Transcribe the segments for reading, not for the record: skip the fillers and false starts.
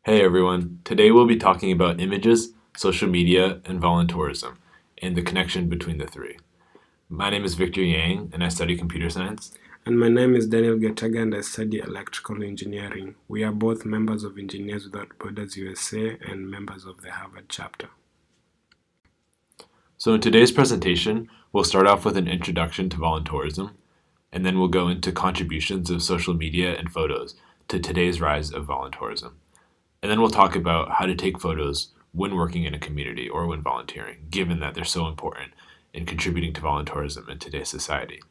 Hey everyone, today we'll be talking about images, social media, and voluntourism, and the connection between the three. My name is Victor Yang, and I study computer science. And my name is Daniel Getega and I study electrical engineering. We are both members of Engineers Without Borders USA and members of the Harvard chapter. So in today's presentation, we'll start off with an introduction to voluntourism, and then we'll go into contributions of social media and photos to today's rise of voluntourism. And then we'll talk about how to take photos when working in a community or when volunteering, given that they're so important in contributing to voluntourism in today's society.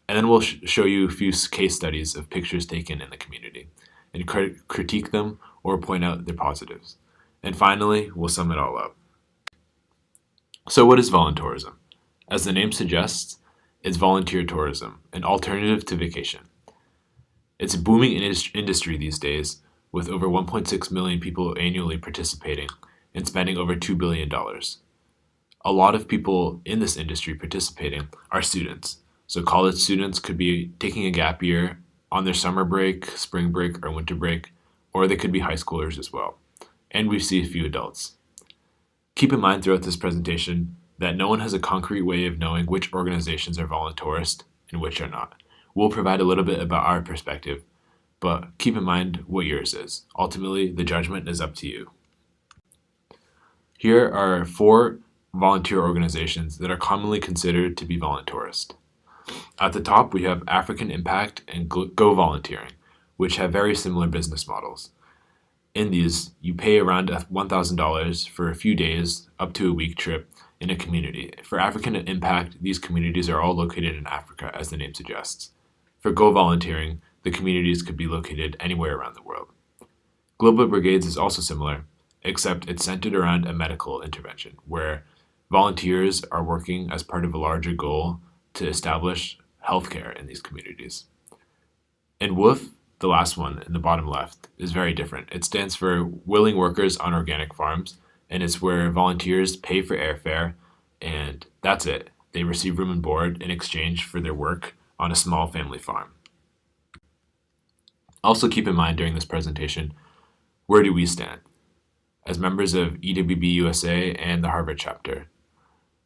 And then we'll show you a few case studies of pictures taken in the community and critique them or point out their positives. And finally, we'll sum it all up. So what is voluntourism? As the name suggests, it's volunteer tourism, an alternative to vacation. It's a booming industry these days, with over 1.6 million people annually participating and spending over $2 billion. A lot of people in this industry participating are students. So college students could be taking a gap year on their summer break, spring break, or winter break, or they could be high schoolers as well. And we see a few adults. Keep in mind throughout this presentation that no one has a concrete way of knowing which organizations are voluntourist and which are not. We'll provide a little bit about our perspective, but keep in mind what yours is. Ultimately, the judgment is up to you. Here are 4 volunteer organizations that are commonly considered to be voluntourist. At the top, we have African Impact and Go Volunteering, which have very similar business models. In these, you pay around $1,000 for a few days, up to a week trip in a community. For African Impact, these communities are all located in Africa, as the name suggests. For Go Volunteering, the communities could be located anywhere around the world. Global Brigades is also similar, except it's centered around a medical intervention, where volunteers are working as part of a larger goal to establish healthcare in these communities. And WOOF, the last one in the bottom left, is very different. It stands for Willing Workers on Organic Farms, and it's where volunteers pay for airfare, and that's it. They receive room and board in exchange for their work on a small family farm. Also keep in mind during this presentation, where do we stand? As members of EWB-USA and the Harvard chapter,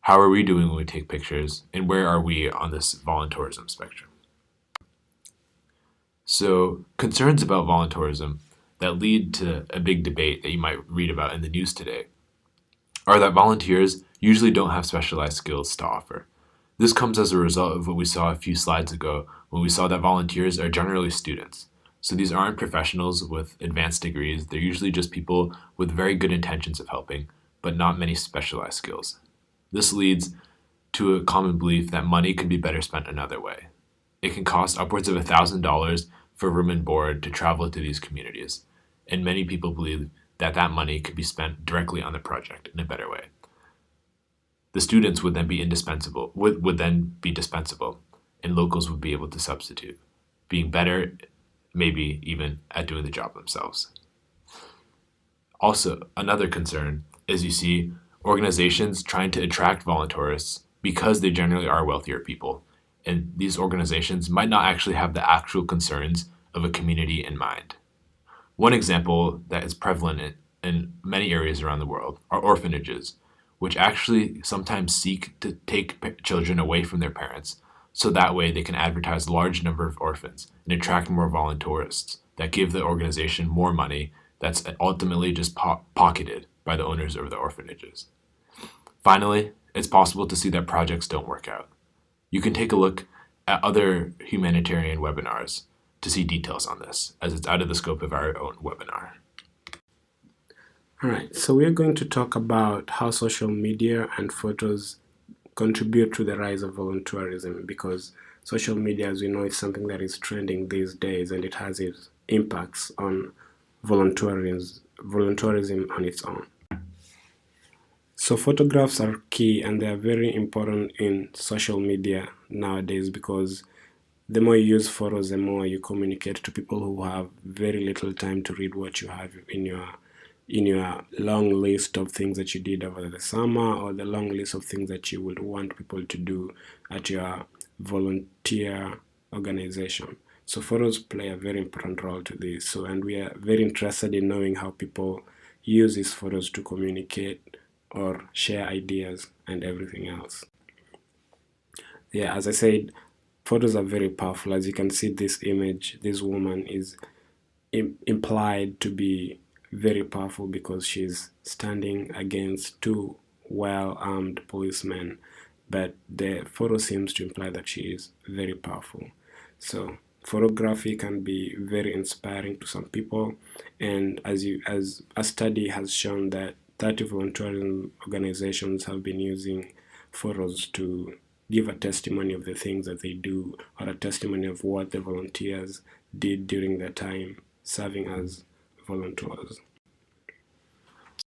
how are we doing when we take pictures, and where are we on this voluntourism spectrum? So, concerns about voluntourism that lead to a big debate that you might read about in the news today are that volunteers usually don't have specialized skills to offer. This comes as a result of what we saw a few slides ago when we saw that volunteers are generally students. So these aren't professionals with advanced degrees, they're usually just people with very good intentions of helping, but not many specialized skills. This leads to a common belief that money could be better spent another way. It can cost upwards of $1,000 for room and board to travel to these communities, and many people believe that that money could be spent directly on the project in a better way. The students would then be dispensable, and locals would be able to substitute, being better maybe even at doing the job themselves. Also, another concern is you see organizations trying to attract voluntourists because they generally are wealthier people, and these organizations might not actually have the actual concerns of a community in mind. One example that is prevalent in many areas around the world are orphanages, which actually sometimes seek to take children away from their parents, so that way they can advertise a large number of orphans and attract more voluntourists that give the organization more money that's ultimately just pocketed by the owners of the orphanages. Finally, it's possible to see that projects don't work out. You can take a look at other humanitarian webinars to see details on this, as it's out of the scope of our own webinar. All right, so we're going to talk about how social media and photos contribute to the rise of voluntourism, because social media, as we know, is something that is trending these days, and it has its impacts on voluntourism on its own. So photographs are key, and they are very important in social media nowadays, because the more you use photos, the more you communicate to people who have very little time to read what you have in your long list of things that you did over the summer, or the long list of things that you would want people to do at your volunteer organization. So photos play a very important role to this. So, and we are very interested in knowing how people use these photos to communicate or share ideas and everything else. Yeah, as I said, photos are very powerful. As you can see, this image, this woman is implied to be very powerful because she's standing against two well-armed policemen, but the photo seems to imply that she is very powerful. So photography can be very inspiring to some people, and as a study has shown that 30 volunteering organizations have been using photos to give a testimony of the things that they do, or a testimony of what the volunteers did during their time serving as volunteers.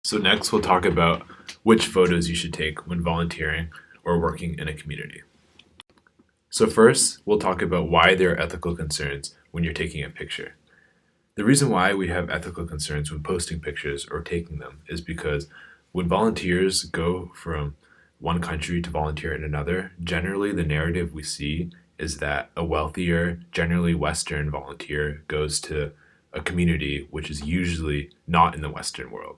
So next we'll talk about which photos you should take when volunteering or working in a community. So first, we'll talk about why there are ethical concerns when you're taking a picture. The reason why we have ethical concerns when posting pictures or taking them is because when volunteers go from one country to volunteer in another, generally the narrative we see is that a wealthier, generally Western volunteer goes to a community which is usually not in the Western world.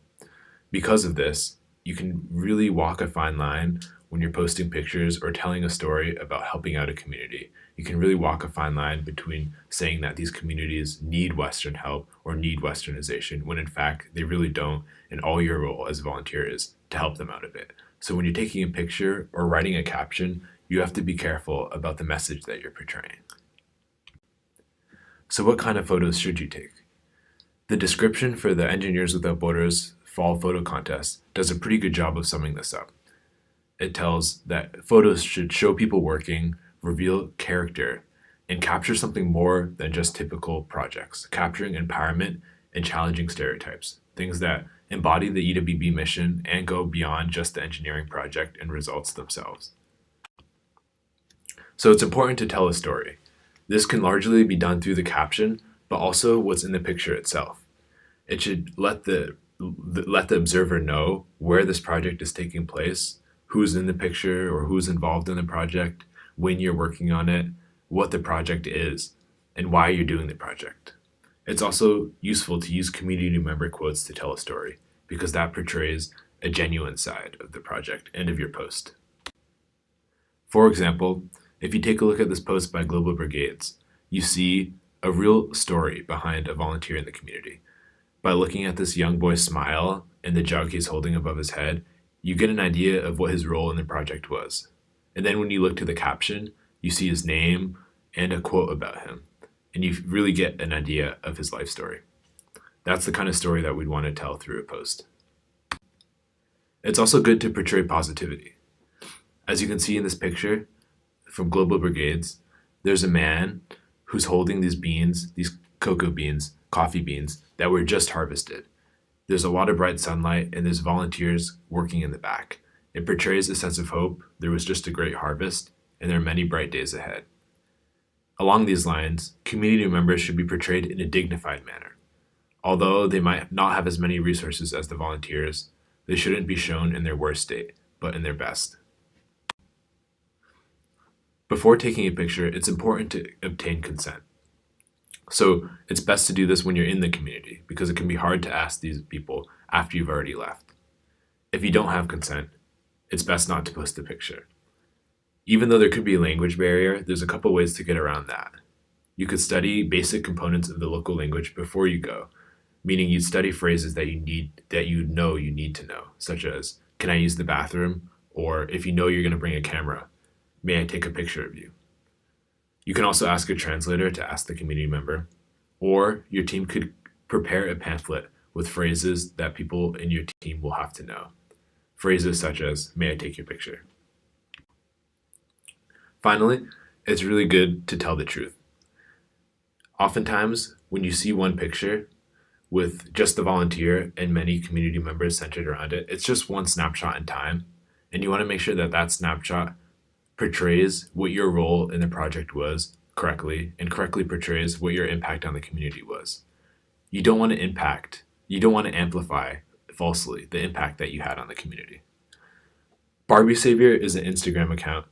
Because of this, you can really walk a fine line when you're posting pictures or telling a story about helping out a community. You can really walk a fine line between saying that these communities need Western help or need Westernization, when in fact they really don't, and all your role as a volunteer is to help them out a bit. So when you're taking a picture or writing a caption, you have to be careful about the message that you're portraying. So what kind of photos should you take? The description for the Engineers Without Borders Fall Photo Contest does a pretty good job of summing this up. It tells that photos should show people working, reveal character, and capture something more than just typical projects, capturing empowerment and challenging stereotypes, things that embody the EWB mission and go beyond just the engineering project and results themselves. So it's important to tell a story. This can largely be done through the caption, but also what's in the picture itself. It should let the observer know where this project is taking place, who's in the picture or who's involved in the project, when you're working on it, what the project is, and why you're doing the project. It's also useful to use community member quotes to tell a story, because that portrays a genuine side of the project and of your post. For example, if you take a look at this post by Global Brigades, you see a real story behind a volunteer in the community. By looking at this young boy's smile and the jug he's holding above his head, you get an idea of what his role in the project was. And then when you look to the caption, you see his name and a quote about him, and you really get an idea of his life story. That's the kind of story that we'd want to tell through a post. It's also good to portray positivity. As you can see in this picture from Global Brigades, there's a man who's holding these beans, these cocoa beans, coffee beans, that were just harvested. There's a lot of bright sunlight and there's volunteers working in the back. It portrays a sense of hope. There was just a great harvest and there are many bright days ahead. Along these lines, community members should be portrayed in a dignified manner. Although they might not have as many resources as the volunteers, they shouldn't be shown in their worst state, but in their best. Before taking a picture, it's important to obtain consent. So it's best to do this when you're in the community, because it can be hard to ask these people after you've already left. If you don't have consent, it's best not to post the picture. Even though there could be a language barrier, there's a couple ways to get around that. You could study basic components of the local language before you go, meaning you'd study phrases that you need to know, such as, can I use the bathroom? Or if you know you're going to bring a camera, may I take a picture of you? You can also ask a translator to ask the community member, or your team could prepare a pamphlet with phrases that people in your team will have to know. Phrases such as, may I take your picture? Finally, it's really good to tell the truth. Oftentimes, when you see one picture with just the volunteer and many community members centered around it, it's just one snapshot in time, and you want to make sure that that snapshot portrays what your role in the project was correctly, and correctly portrays what your impact on the community was. You don't want to amplify falsely the impact that you had on the community. Barbie Savior is an Instagram account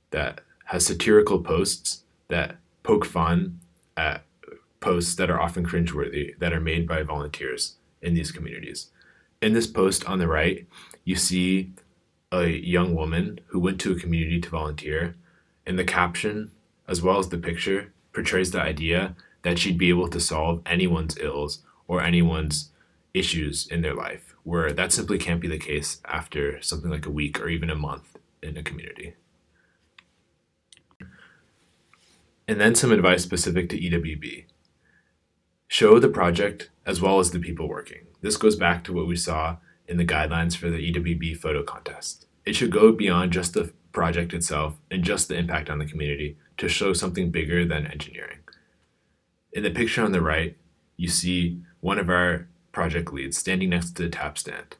that has satirical posts that poke fun at posts that are often cringeworthy that are made by volunteers in these communities. In this post on the right, you see a young woman who went to a community to volunteer, and the caption, as well as the picture, portrays the idea that she'd be able to solve anyone's ills or anyone's issues in their life, where that simply can't be the case after something like a week or even a month in a community. And then some advice specific to EWB. Show the project as well as the people working. This goes back to what we saw in the guidelines for the EWB photo contest. It should go beyond just the project itself and just the impact on the community to show something bigger than engineering. In the picture on the right, you see one of our project leads standing next to the tap stand.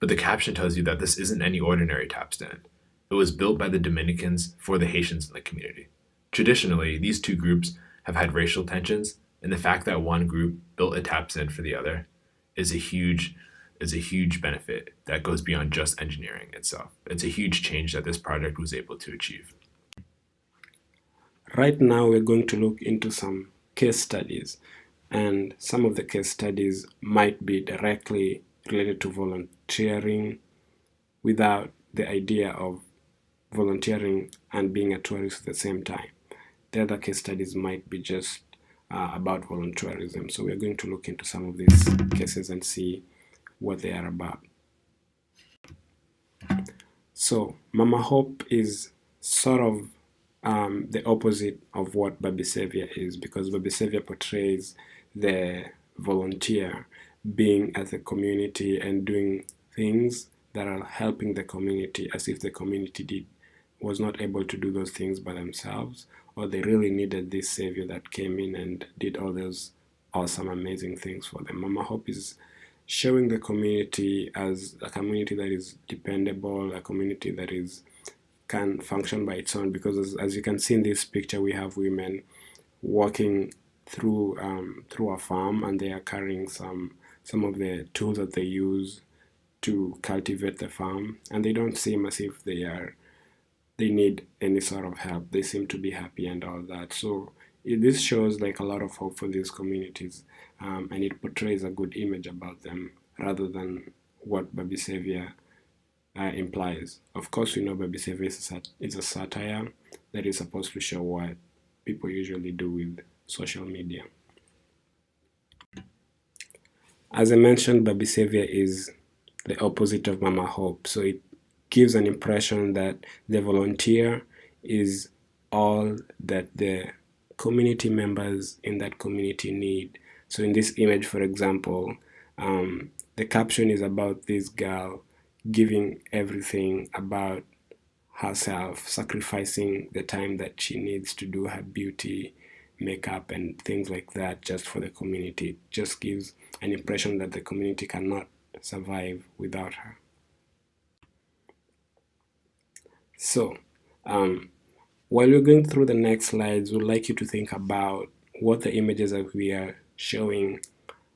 But the caption tells you that this isn't any ordinary tap stand. It was built by the Dominicans for the Haitians in the community. Traditionally, these two groups have had racial tensions, and the fact that one group built a tap stand for the other is a huge benefit that goes beyond just engineering itself. It's a huge change that this project was able to achieve. Right now, we're going to look into some case studies, and some of the case studies might be directly related to volunteering without the idea of volunteering and being a tourist at the same time. The other case studies might be just about voluntourism. So we're going to look into some of these cases and see what they are about. So Mama Hope is sort of the opposite of what Barbie Savior is, because Barbie Savior portrays the volunteer being at the community and doing things that are helping the community, as if the community was not able to do those things by themselves, or they really needed this savior that came in and did all those awesome, amazing things for them. Mama Hope is showing the community as a community that is dependable, a community that can function by its own, because as you can see in this picture, we have women walking through a farm, and they are carrying some of the tools that they use to cultivate the farm, and they don't seem as if they need any sort of help. They seem to be happy and all that. So this shows like a lot of hope for these communities, and it portrays a good image about them rather than what Barbie Savior implies. Of course, we know Barbie Savior is a satire that is supposed to show what people usually do with social media. As I mentioned, Barbie Savior is the opposite of Mama Hope. So it gives an impression that the volunteer is all that the community members in that community need. So in this image, for example, the caption is about this girl giving everything about herself, sacrificing the time that she needs to do her beauty, makeup, and things like that just for the community. It just gives an impression that the community cannot survive without her. So, while we're going through the next slides, we'd like you to think about what the images that we are showing,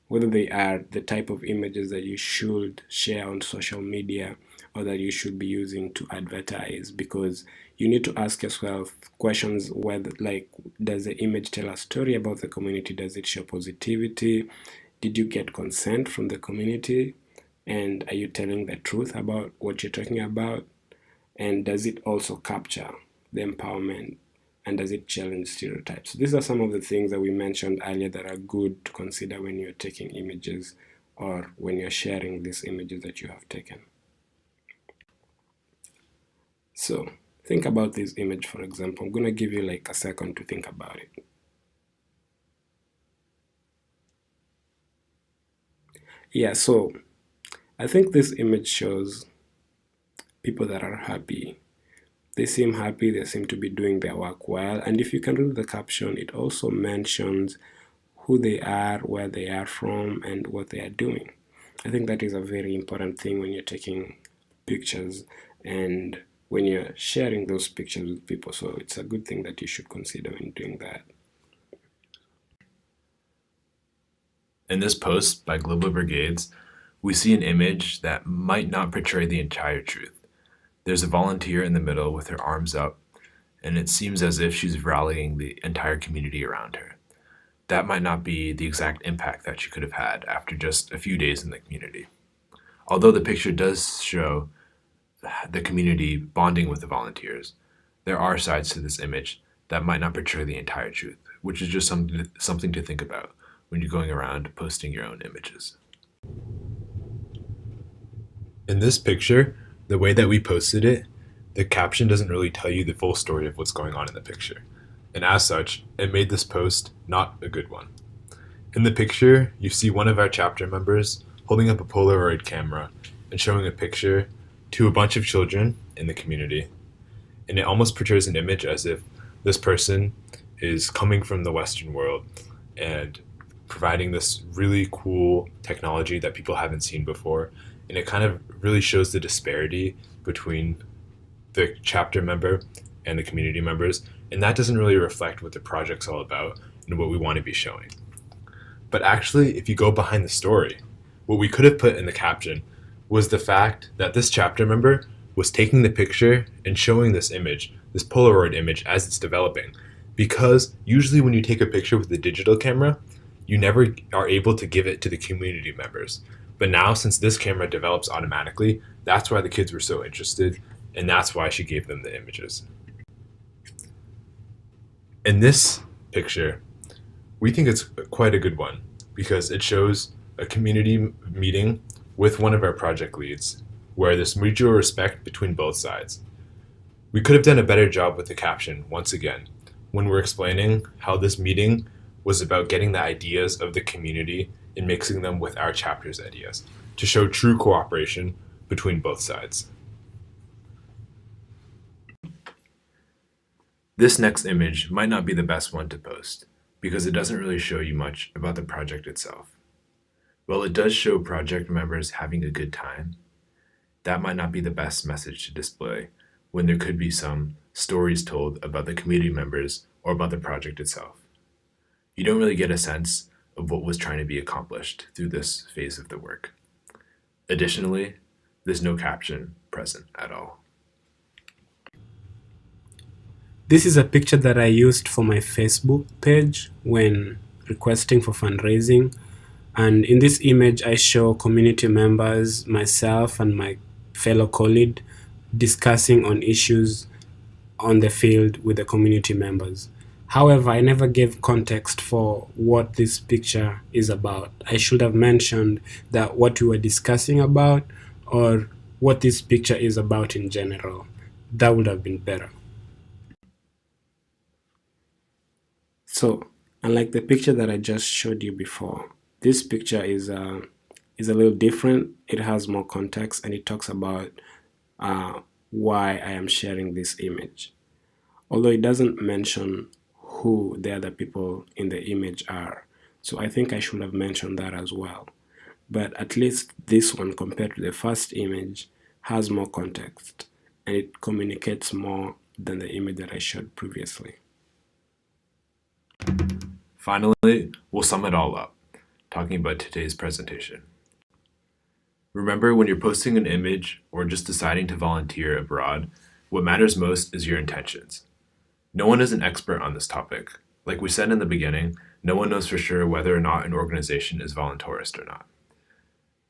whether they are the type of images that you should share on social media or that you should be using to advertise, because you need to ask yourself questions whether, like, does the image tell a story about the community? Does it show positivity? Did you get consent from the community? And are you telling the truth about what you're talking about? And does it also capture the empowerment? And does it challenge stereotypes? So these are some of the things that we mentioned earlier that are good to consider when you're taking images or when you're sharing these images that you have taken. So think about this image, for example. I'm going to give you like a second to think about it. Yeah, so I think this image shows people that are happy. They seem happy, they seem to be doing their work well. And if you can read the caption, it also mentions who they are, where they are from, and what they are doing. I think that is a very important thing when you're taking pictures and when you're sharing those pictures with people. So it's a good thing that you should consider when doing that. In this post by Global Brigades, we see an image that might not portray the entire truth. There's a volunteer in the middle with her arms up, and it seems as if she's rallying the entire community around her. that might not be the exact impact that she could have had after just a few days in the community. Although the picture does show the community bonding with the volunteers, there are sides to this image that might not portray the entire truth, which is just something to think about when you're going around posting your own images. In this picture, the way that we posted it, the caption doesn't really tell you the full story of what's going on in the picture. And as such, it made this post not a good one. In the picture, you see one of our chapter members holding up a Polaroid camera and showing a picture to a bunch of children in the community. And it almost portrays an image as if this person is coming from the Western world and providing this really cool technology that people haven't seen before. And it kind of really shows the disparity between the chapter member and the community members. And that doesn't really reflect what the project's all about and what we want to be showing. But actually, if you go behind the story, what we could have put in the caption was the fact that this chapter member was taking the picture and showing this image, this Polaroid image, as it's developing. Because usually when you take a picture with a digital camera, you never are able to give it to the community members. But now, since this camera develops automatically, that's why the kids were so interested, and that's why she gave them the images. In this picture, we think it's quite a good one because it shows a community meeting with one of our project leads where there's mutual respect between both sides. We could have done a better job with the caption, once again, when we're explaining how this meeting was about getting the ideas of the community and mixing them with our chapter's ideas to show true cooperation between both sides. This next image might not be the best one to post because it doesn't really show you much about the project itself. While it does show project members having a good time, that might not be the best message to display when there could be some stories told about the community members or about the project itself. You don't really get a sense of what was trying to be accomplished through this phase of the work. Additionally, there's no caption present at all. This is a picture that I used for my Facebook page when requesting for fundraising. And in this image, I show community members, myself and my fellow colleague discussing on issues on the field with the community members. However, I never gave context for what this picture is about. I should have mentioned that what we were discussing about or what this picture is about in general. That would have been better. So, unlike the picture that I just showed you before, this picture is a little different. It has more context and it talks about why I am sharing this image. Although it doesn't mention who the other people in the image are. So I think I should have mentioned that as well. But at least this one, compared to the first image, has more context and it communicates more than the image that I showed previously. Finally, we'll sum it all up, talking about today's presentation. Remember, when you're posting an image or just deciding to volunteer abroad, what matters most is your intentions. No one is an expert on this topic. Like we said in the beginning, no one knows for sure whether or not an organization is voluntourist or not.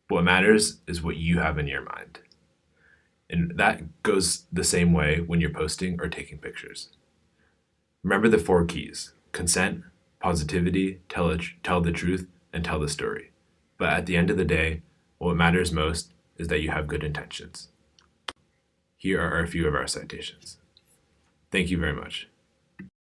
What matters is what you have in your mind. And that goes the same way when you're posting or taking pictures. Remember the 4 keys: consent, positivity, tell the truth, and tell the story. But at the end of the day, what matters most is that you have good intentions. Here are a few of our citations. Thank you very much.